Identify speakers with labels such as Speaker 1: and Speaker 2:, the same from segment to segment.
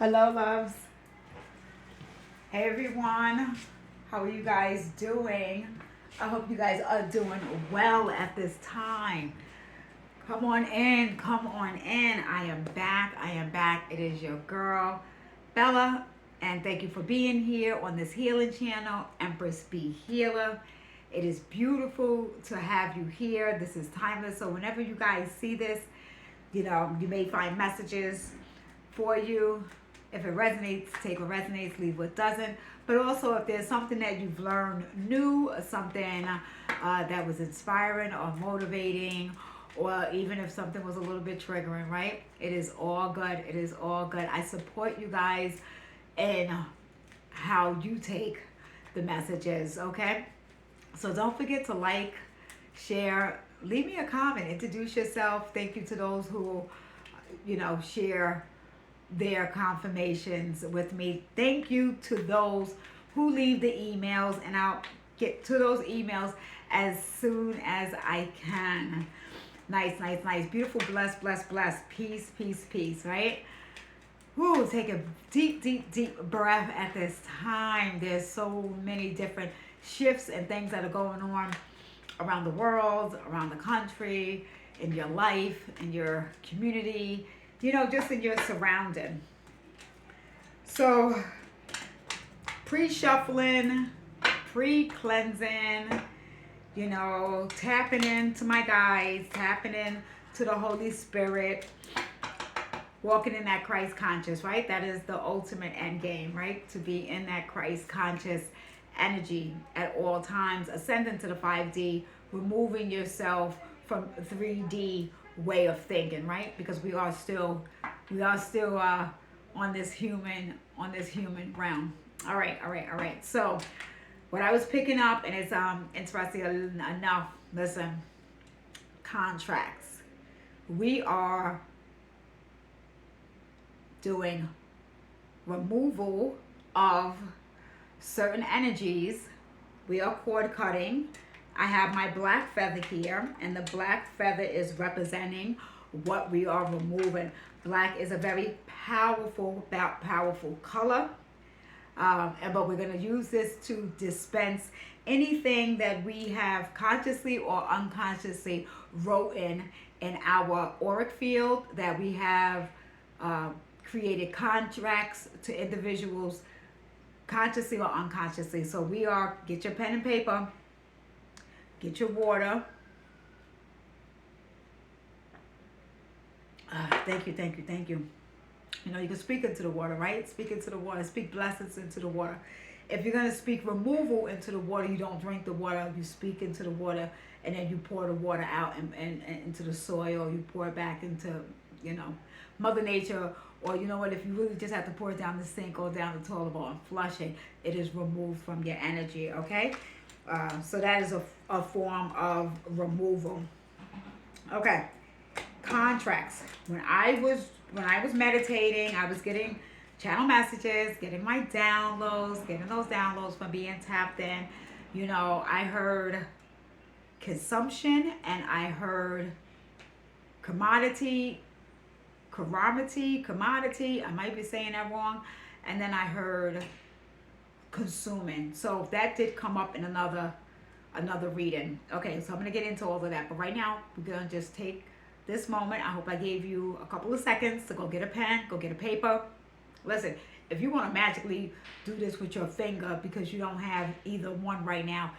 Speaker 1: Hello, loves. Hey, everyone. How are you guys doing? I hope you guys are doing well at this time. Come on in. Come on in. I am back. I am back. It is your girl, Bella. And thank you for being here on this healing channel, Empress Be Healer. It is beautiful to have you here. This is timeless. So, whenever you guys see this, you may find messages for you. If it resonates, take what resonates, leave what doesn't. But also, if there's something that you've learned new, or something that was inspiring or motivating, or even if something was a little bit triggering, right? It is all good. It is all good. I support you guys in how you take the messages, okay? So don't forget to like, share, leave me a comment, introduce yourself. Thank you to those who, share their confirmations with me. Thank you to those who leave the emails, and I'll get to those emails as soon as I can. Nice, nice, nice. Beautiful, blessed, blessed, blessed. Peace, peace, peace, right? Woo, take a deep, deep, deep breath at this time. There's so many different shifts and things that are going on around the world, around the country, in your life, in your community, just in your surrounding. So, pre-shuffling, pre-cleansing, tapping into my guides, tapping in to the Holy Spirit, walking in that Christ conscious, right? That is the ultimate end game, right? To be in that Christ conscious energy at all times, ascending to the 5D, removing yourself from 3D way of thinking, right? Because we are still on this human realm. All right. So what I was picking up, and it's interesting enough. Listen, contracts. We are doing removal of certain energies. We are cord cutting. I have my black feather here, and the black feather is representing what we are removing. Black is a very powerful color, but we're going to use this to dispense anything that we have consciously or unconsciously wrote in our auric field, that we have created contracts to individuals consciously or unconsciously. So get your pen and paper, get your water. Thank you. You can speak into the water, right? Speak into the water. Speak blessings into the water. If you're going to speak removal into the water, you don't drink the water. You speak into the water, and then you pour the water out and into the soil. You pour it back into, Mother Nature. Or you know what, if you really just have to pour it down the sink or down the toilet bowl and flush it, it is removed from your energy, okay? So that is a form of removal. Okay, contracts. When I was meditating, I was getting channel messages, getting my downloads, getting those downloads from being tapped in. I heard consumption, and I heard commodity, I might be saying that wrong, and then I heard consuming. So that did come up in another reading. Okay, so I'm going to get into all of that, but right now we're going to just take this moment. I hope I gave you a couple of seconds to go get a pen, go get a paper. Listen, if you want to magically do this with your finger because you don't have either one right now,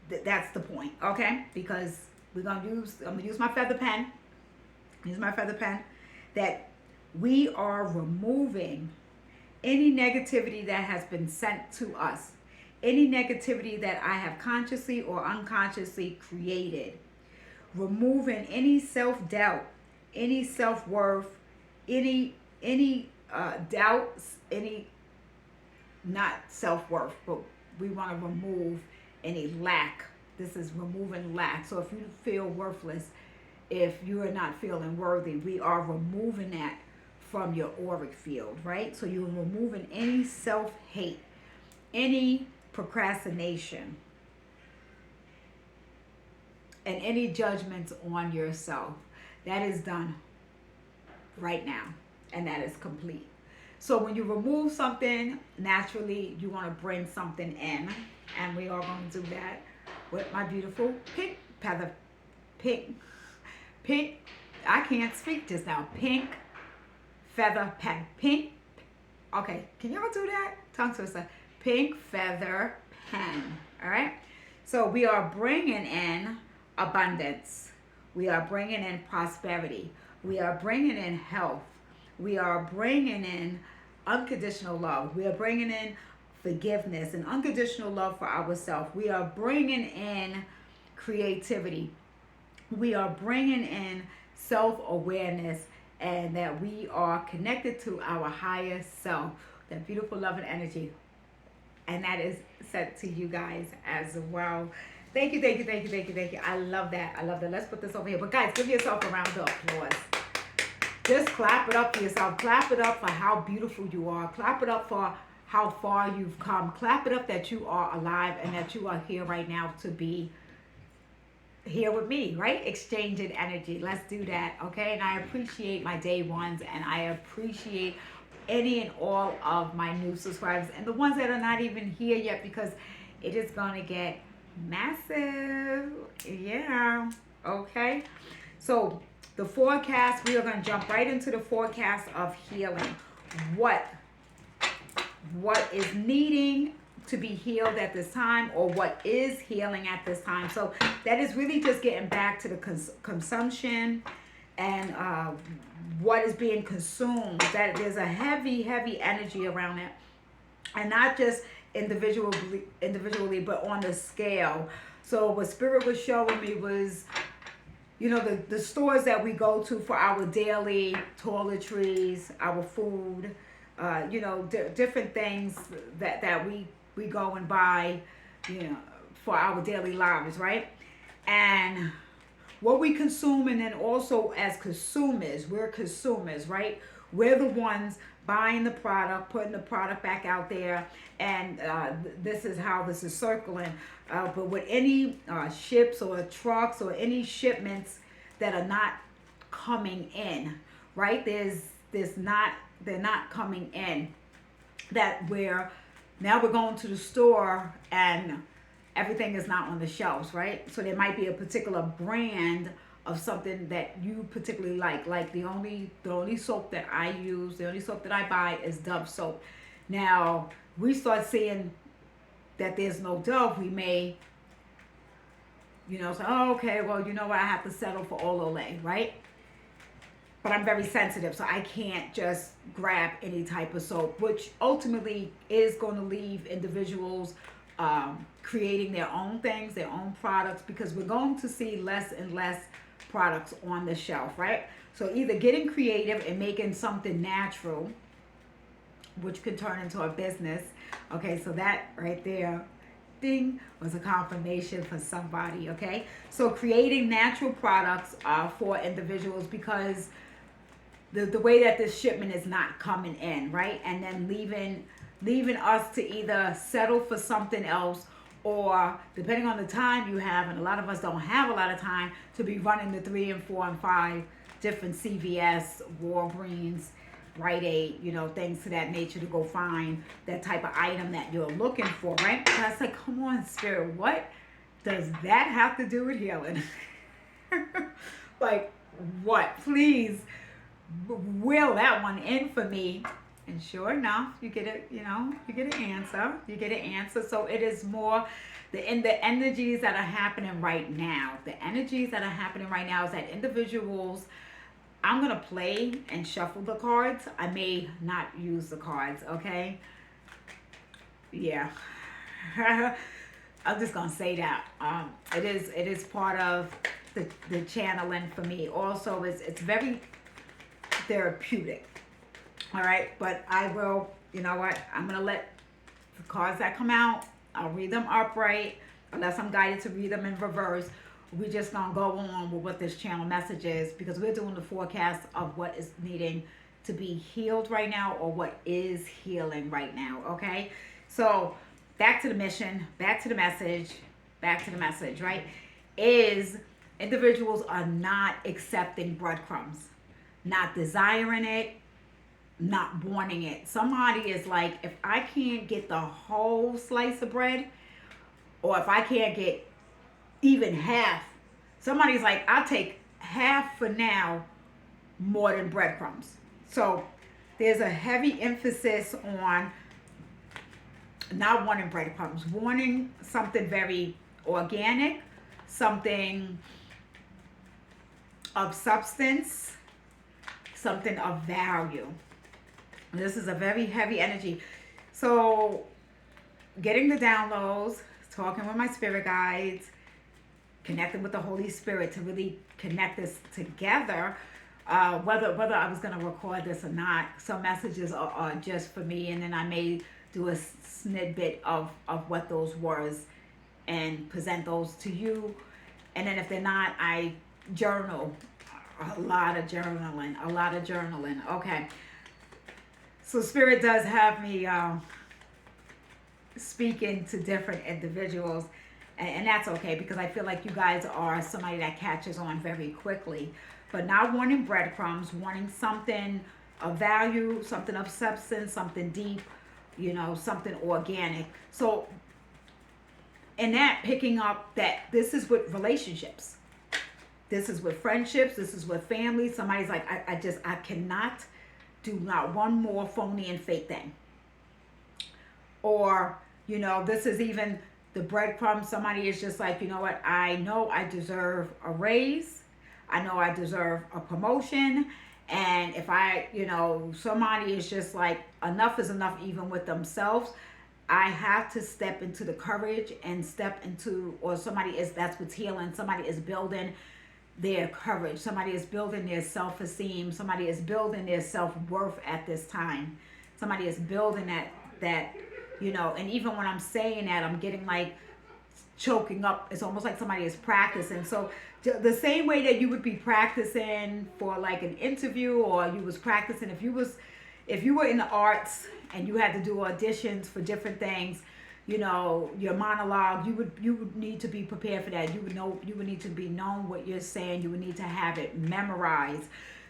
Speaker 1: that's the point, okay? Because I'm going to use my feather pen. That we are removing any negativity that has been sent to us, any negativity that I have consciously or unconsciously created, removing any self-doubt, any self-worth, any doubts, any not self-worth, but we want to remove any lack. This is removing lack. So if you feel worthless, if you are not feeling worthy, we are removing that from your auric field, right? So you're removing any self-hate, any procrastination, and any judgments on yourself. That is done right now, and that is complete. So when you remove something, naturally you want to bring something in. And we are going to do that with my beautiful pink feather, pink, pink, I can't speak just now, pink feather pen, pink, okay, can y'all do that? Tongue twister, pink feather pen, all right? So we are bringing in abundance. We are bringing in prosperity. We are bringing in health. We are bringing in unconditional love. We are bringing in forgiveness and unconditional love for ourselves. We are bringing in creativity. We are bringing in self-awareness, and that we are connected to our higher self, that beautiful love and energy. And that is sent to you guys as well. Thank you, thank you, thank you, thank you, thank you. I love that. I love that. Let's put this over here. But guys, give yourself a round of applause. Just clap it up for yourself. Clap it up for how beautiful you are. Clap it up for how far you've come. Clap it up that you are alive and that you are here right now to be here with me, right? Exchanging energy. Let's do that, okay? And I appreciate my day ones, and I appreciate any and all of my new subscribers and the ones that are not even here yet, because it is going to get massive. Yeah, okay? So the forecast, we are going to jump right into the forecast of healing. What is needing to be healed at this time, or what is healing at this time. So that is really just getting back to the consumption and what is being consumed. That there's a heavy energy around it, and not just individually, but on the scale. So what Spirit was showing me was, you know, the stores that we go to for our daily toiletries, our food, you know, different things that we go and buy, you know, for our daily lives, right? And what we consume, and then also as consumers, we're consumers, right? We're the ones buying the product, putting the product back out there, and this is how this is circling. But with any ships or trucks or any shipments that are not coming in, right? They're not coming in. That where now we're going to the store and everything is not on the shelves, right? So there might be a particular brand of something that you particularly like the only soap that I use, the only soap that I buy is Dove soap. Now we start seeing that there's no Dove, we may, you know, say, oh, okay, well, you know what, I have to settle for Olay, right? But I'm very sensitive, so I can't just grab any type of soap, which ultimately is going to leave individuals creating their own things, their own products, because we're going to see less and less products on the shelf, right? So either getting creative and making something natural, which could turn into a business. Okay, so that right there, ding, was a confirmation for somebody, okay? So creating natural products for individuals, because the way that this shipment is not coming in, right? And then leaving us to either settle for something else, or depending on the time you have, and a lot of us don't have a lot of time to be running the 3 and 4 and 5 different CVS, Walgreens, Rite Aid, you know, things to that nature to go find that type of item that you're looking for, right? So I said, come on, Spirit, what does that have to do with healing? Like, what? Please will that one in for me. And sure enough, you get it, you know, you get an answer. You get an answer. So it is more the energies that are happening right now. The energies that are happening right now is that individuals, I'm going to play and shuffle the cards. I may not use the cards, okay? Yeah. I'm just going to say that. It is part of the channeling for me. Also, it's very therapeutic. All right, but I will, you know what, I'm going to let the cards that come out, I'll read them upright, unless I'm guided to read them in reverse. We're just going to go on with what this channel message is, because we're doing the forecast of what is needing to be healed right now, or what is healing right now, okay? So back to the mission, back to the message, right? Is individuals are not accepting breadcrumbs, not desiring it, not wanting it. Somebody is like, if I can't get the whole slice of bread, or if I can't get even half, somebody's like, I'll take half for now more than breadcrumbs. So there's a heavy emphasis on not wanting breadcrumbs, wanting something very organic, something of substance, something of value. This is a very heavy energy. So getting the downloads, talking with my spirit guides, connecting with the Holy Spirit to really connect this together. Whether I was going to record this or not, some messages are just for me, and then I may do a snippet of what those words and present those to you. And then if they're not, I journal. A lot of journaling. Okay. So Spirit does have me speaking to different individuals, and that's okay, because I feel like you guys are somebody that catches on very quickly. But not wanting breadcrumbs, wanting something of value, something of substance, something deep, something organic. So in that, picking up that this is with relationships. This is with friendships. This is with family. Somebody's like, I cannot do not one more phony and fake thing. Or, this is even the breadcrumbs. Somebody is just like, you know what? I know I deserve a raise. I know I deserve a promotion. And if somebody is just like, enough is enough, even with themselves. I have to step into the courage and step into, or that's what's healing. Somebody is building their courage. Somebody is building their self-esteem. Somebody is building their self-worth at this time. Somebody is building that, and even when I'm saying that, I'm getting like choking up. It's almost like somebody is practicing. So the same way that you would be practicing for like an interview, or you was practicing if you were in the arts and you had to do auditions for different things, your monologue, you would need to be prepared for that. You would need to be known what you're saying. You would need to have it memorized.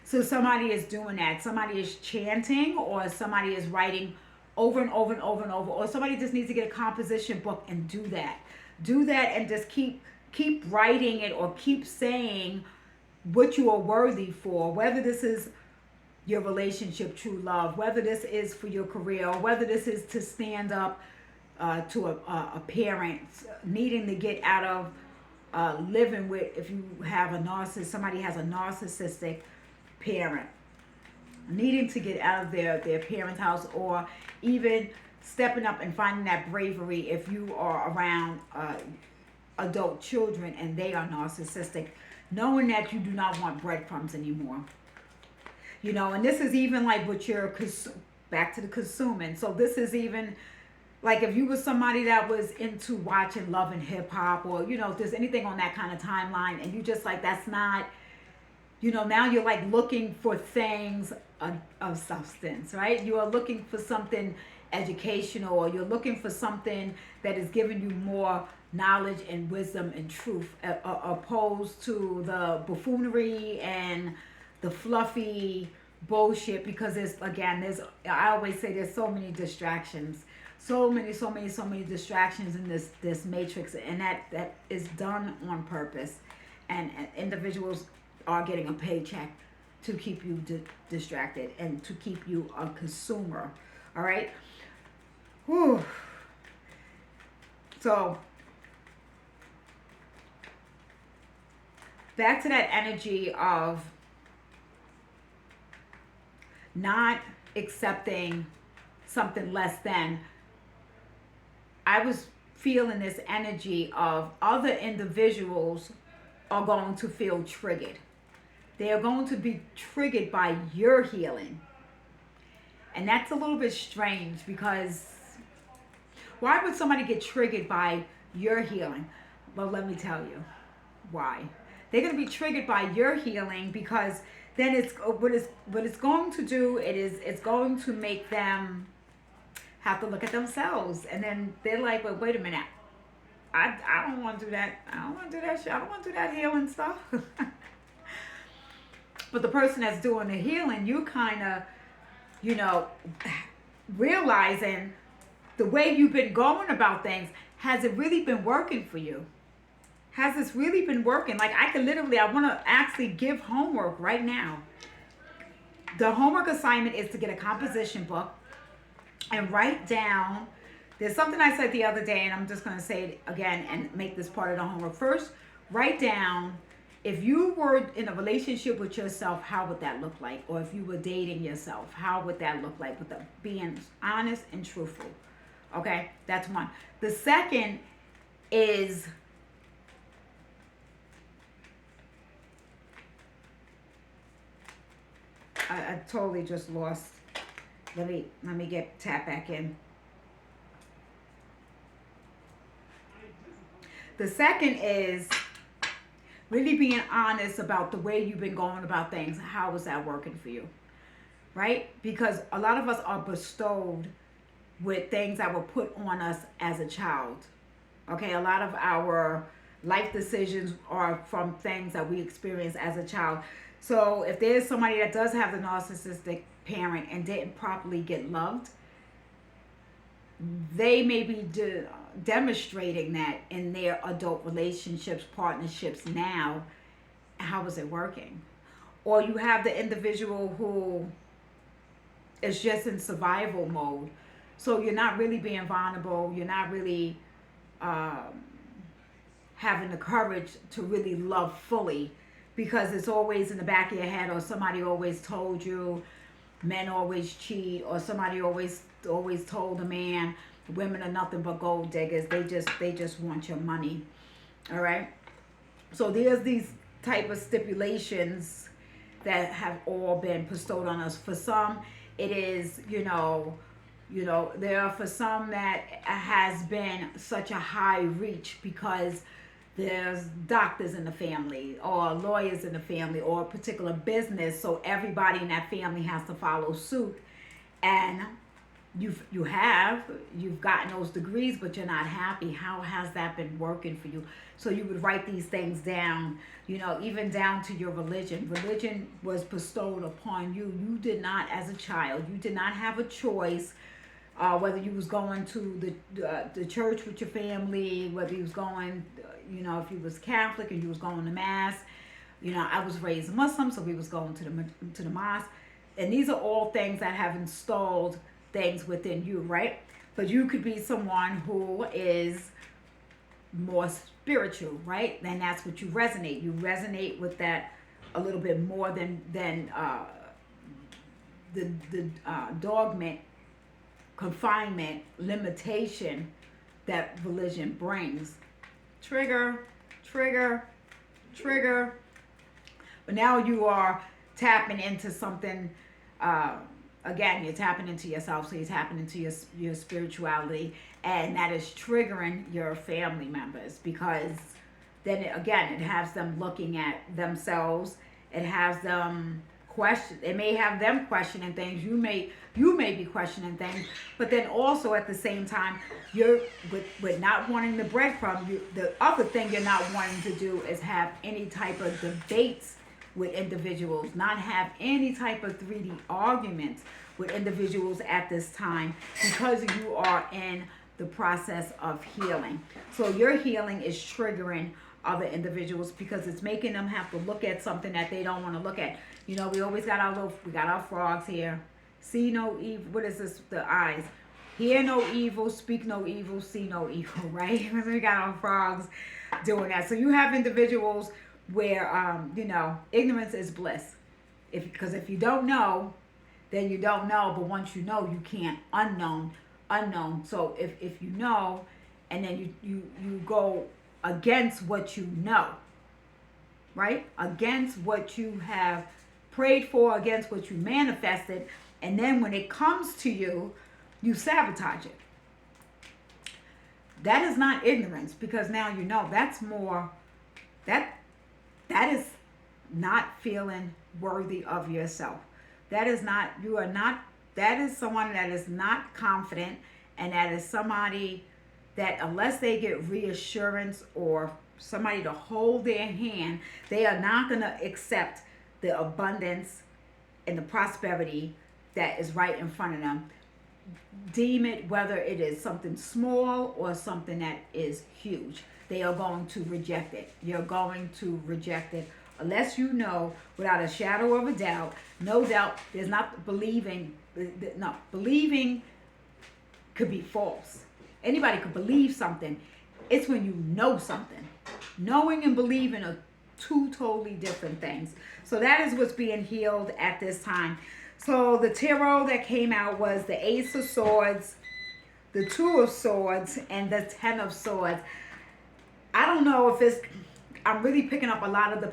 Speaker 1: So somebody is doing that. Somebody is chanting, or somebody is writing over and over and over and over, or somebody just needs to get a composition book and do that and just keep writing it, or keep saying what you are worthy for, whether this is your relationship, true love, whether this is for your career, or whether this is to stand up to a parent, needing to get out of living with, if you have somebody has a narcissistic parent, needing to get out of their parents' house, or even stepping up and finding that bravery if you are around adult children and they are narcissistic, knowing that you do not want breadcrumbs anymore. And this is even like what you're back to the consuming. So this is even like if you were somebody that was into watching Love and Hip Hop, or if there's anything on that kind of timeline, and you just like, that's not, now you're like looking for things of substance, right? You are looking for something educational, or you're looking for something that is giving you more knowledge and wisdom and truth, opposed to the buffoonery and the fluffy bullshit. Because I always say there's so many distractions, so many distractions in this matrix, and that is done on purpose, and individuals are getting a paycheck to keep you distracted and to keep you a consumer. All right. Whew. So back to that energy of not accepting something less than. I was feeling this energy of other individuals are going to feel triggered. They are going to be triggered by your healing. And that's a little bit strange, because why would somebody get triggered by your healing? Well, let me tell you why. They're going to be triggered by your healing, because then it's what it's going to do. It's going to make them have to look at themselves, and then they're like, well, wait a minute, I don't want to do that. I don't want to do that shit. I don't want to do that healing stuff. But the person that's doing the healing, you kind of you know, realizing the way you've been going about things, has it really been working for you? Has this really been working? Like, I want to actually give homework right now. The homework assignment is to get a composition book and write down. There's something I said the other day, and I'm just going to say it again and make this part of the homework. First, write down, if you were in a relationship with yourself, how would that look like? Or if you were dating yourself, how would that look like? With being honest and truthful. Okay, that's one. The second is, I totally just lost. Let me get tap back in. The second is really being honest about the way you've been going about things. How is that working for you? Right? Because a lot of us are bestowed with things that were put on us as a child. Okay, a lot of our life decisions are from things that we experienced as a child. So if there's somebody that does have the narcissistic parent and didn't properly get loved, they may be demonstrating that in their adult relationships, partnerships now. How is it working? Or you have the individual who is just in survival mode. So you're not really being vulnerable. You're not really having the courage to really love fully, because it's always in the back of your head, or somebody always told you men always cheat, or somebody always told a man women are nothing but gold diggers. They just want your money. All right. So there's these type of stipulations that have all been bestowed on us. For some, it is, there are for some that has been such a high reach because there's doctors in the family or lawyers in the family or a particular business, so everybody in that family has to follow suit. And you've gotten those degrees, but you're not happy. How has that been working for you? So you would write these things down, even down to your religion. Religion was bestowed upon you. You did not, as a child, you did not have a choice. Whether you was going to the church with your family, whether you was going, if you was Catholic and you was going to mass. I was raised Muslim, so we was going to the mosque. And these are all things that have installed things within you, right? But you could be someone who is more spiritual, right? Then that's what you resonate. You resonate with that a little bit more than the dogma, confinement, limitation that religion brings. Trigger. But now you are tapping into something. Again, you're tapping into yourself, so you're tapping into your spirituality, and that is triggering your family members, because then it has them looking at themselves. It has them it may have them questioning things. You may be questioning things, but then also at the same time, you're with not wanting the breadcrumb. The other thing you're not wanting to do is have any type of debates with individuals, not have any type of 3D arguments with individuals at this time, because you are in the process of healing. So your healing is triggering other individuals, because it's making them have to look at something that they don't want to look at. We always got our frogs here. See no evil. What is this? The eyes. Hear no evil, speak no evil, see no evil, right? We got our frogs doing that. So you have individuals where, ignorance is bliss. Because if you don't know, then you don't know. But once you know, you can't unknown. So if you know, and then you go against what you know, right? Against what you have prayed for, against what you manifested, and then when it comes to you, you sabotage it. That is not ignorance, because now that's more, that is not feeling worthy of yourself. That is someone that is not confident, and that is somebody that, unless they get reassurance or somebody to hold their hand, they are not going to accept the abundance and the prosperity that is right in front of them. Deem it whether it is something small or something that is huge. They are going to reject it. You're going to reject it unless you know without a shadow of a doubt. No doubt, there's not believing. No, believing could be false. Anybody could believe something. It's when you know something. Knowing and believing are two totally different things. So that is what's being healed at this time. So the tarot that came out was the Ace of Swords, the Two of Swords, and the Ten of Swords. I don't know if it's, I'm really picking up a lot of the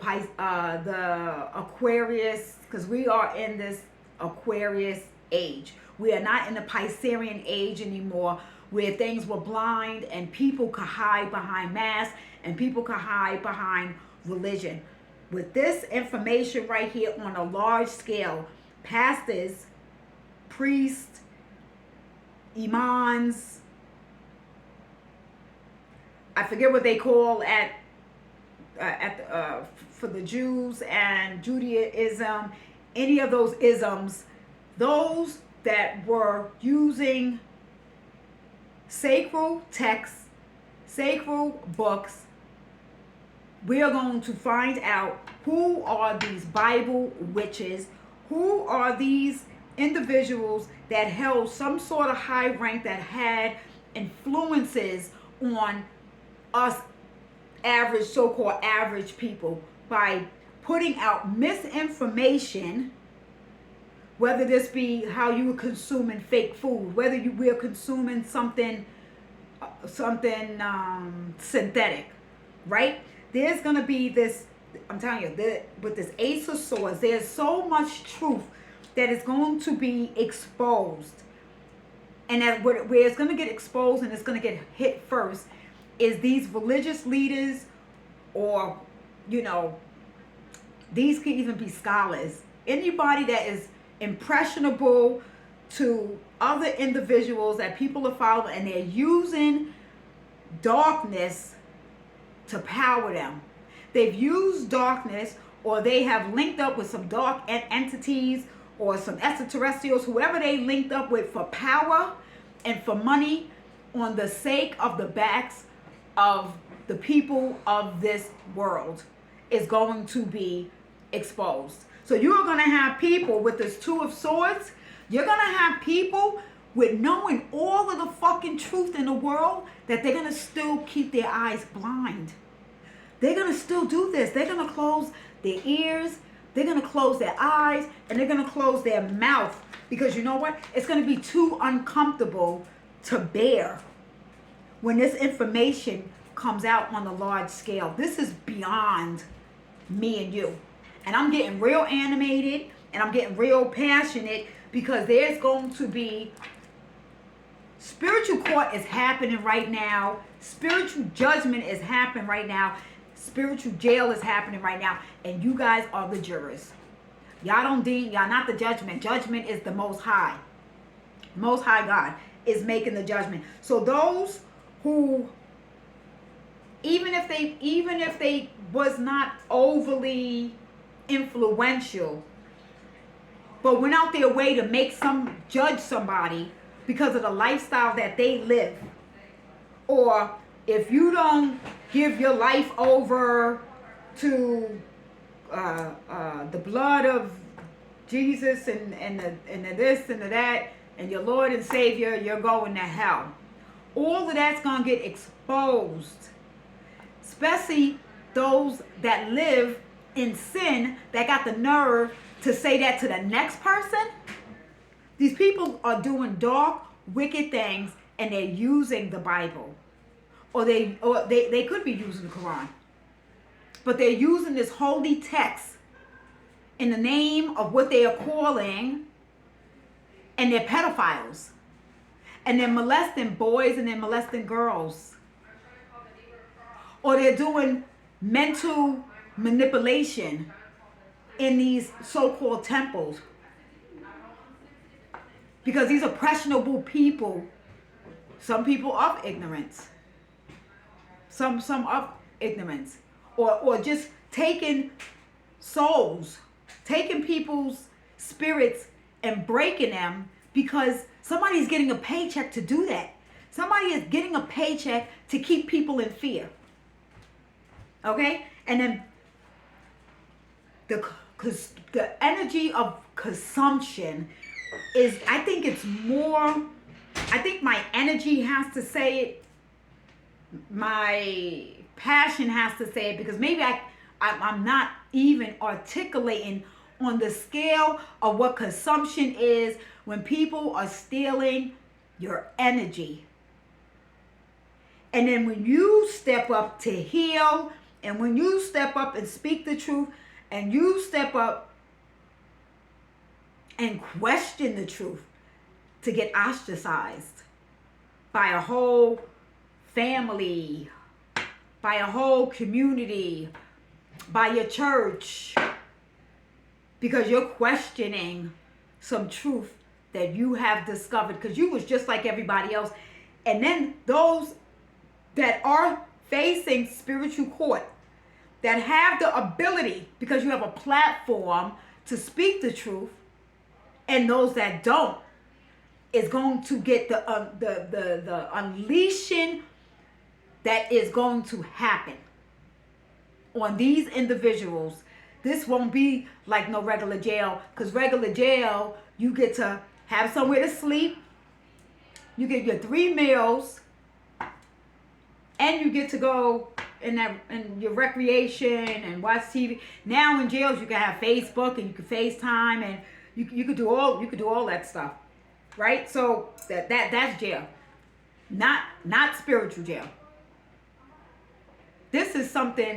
Speaker 1: Aquarius, because we are in this Aquarius age. We are not in the Piscean age anymore, where things were blind and people could hide behind masks and people could hide behind religion. With this information right here on a large scale, pastors, priests, imams, I forget what they call for the Jews and Judaism, any of those isms, those that were using sacred texts, sacred books, we are going to find out who are these Bible witches, who are these individuals that held some sort of high rank that had influences on us average, so-called average people, by putting out misinformation, whether this be how you were consuming fake food, whether you were consuming something synthetic, right? There's going to be this, I'm telling you, with this Ace of Swords, there's so much truth that is going to be exposed. And that where it's going to get exposed and it's going to get hit first is these religious leaders, or, you know, these could even be scholars. Anybody that is impressionable to other individuals that people are following, and they're using darkness to power them. They've used darkness, or they have linked up with some dark entities or some extraterrestrials, whoever they linked up with, for power and for money, on the sake of the backs of the people of this world, is going to be exposed. So you're going to have people with this Two of Swords. You're going to have people with knowing all of the fucking truth in the world, that they're going to still keep their eyes blind. They're going to still do this. They're going to close their ears. They're going to close their eyes. And they're going to close their mouth. Because you know what? It's going to be too uncomfortable to bear when this information comes out on a large scale. This is beyond me and you. And I'm getting real animated and I'm getting real passionate, because there's going to be spiritual court is happening right now. Spiritual judgment is happening right now. Spiritual jail is happening right now. And you guys are the jurors. Y'all not the judgment. Judgment is the Most High. Most High God is making the judgment. So those who, even if they was not overly influential, but went out their way to judge somebody because of the lifestyle that they live, or if you don't give your life over to the blood of Jesus and the this and the that, and your Lord and Savior, you're going to hell. All of that's going to get exposed, especially those that live in sin, that got the nerve to say that to the next person. These people are doing dark, wicked things, and they're using the Bible. Or they could be using the Quran. But they're using this holy text in the name of what they are calling, and they're pedophiles. And they're molesting boys and they're molesting girls. Or they're doing mental manipulation in these so-called temples. Because these are impressionable people. Some people of ignorance. Some of ignorance. Or just taking souls, taking people's spirits and breaking them because somebody's getting a paycheck to do that. Somebody is getting a paycheck to keep people in fear. Okay? And then the energy of consumption is, I think it's more, I think my energy has to say it, my passion has to say it, because maybe I'm not even articulating on the scale of what consumption is when people are stealing your energy. And then when you step up to heal, and when you step up and speak the truth, and you step up and question the truth, to get ostracized by a whole family, by a whole community, by your church, because you're questioning some truth that you have discovered, because you was just like everybody else. And then those that are facing spiritual court, that have the ability, because you have a platform to speak the truth, and those that don't, is going to get the unleashing that is going to happen on these individuals. This won't be like no regular jail, because regular jail, you get to have somewhere to sleep, you get your 3 meals, and you get to go in your recreation and watch TV. Now in jails, you can have Facebook, and you can FaceTime, and you could do all that stuff, right? So that's jail, not spiritual jail. This is something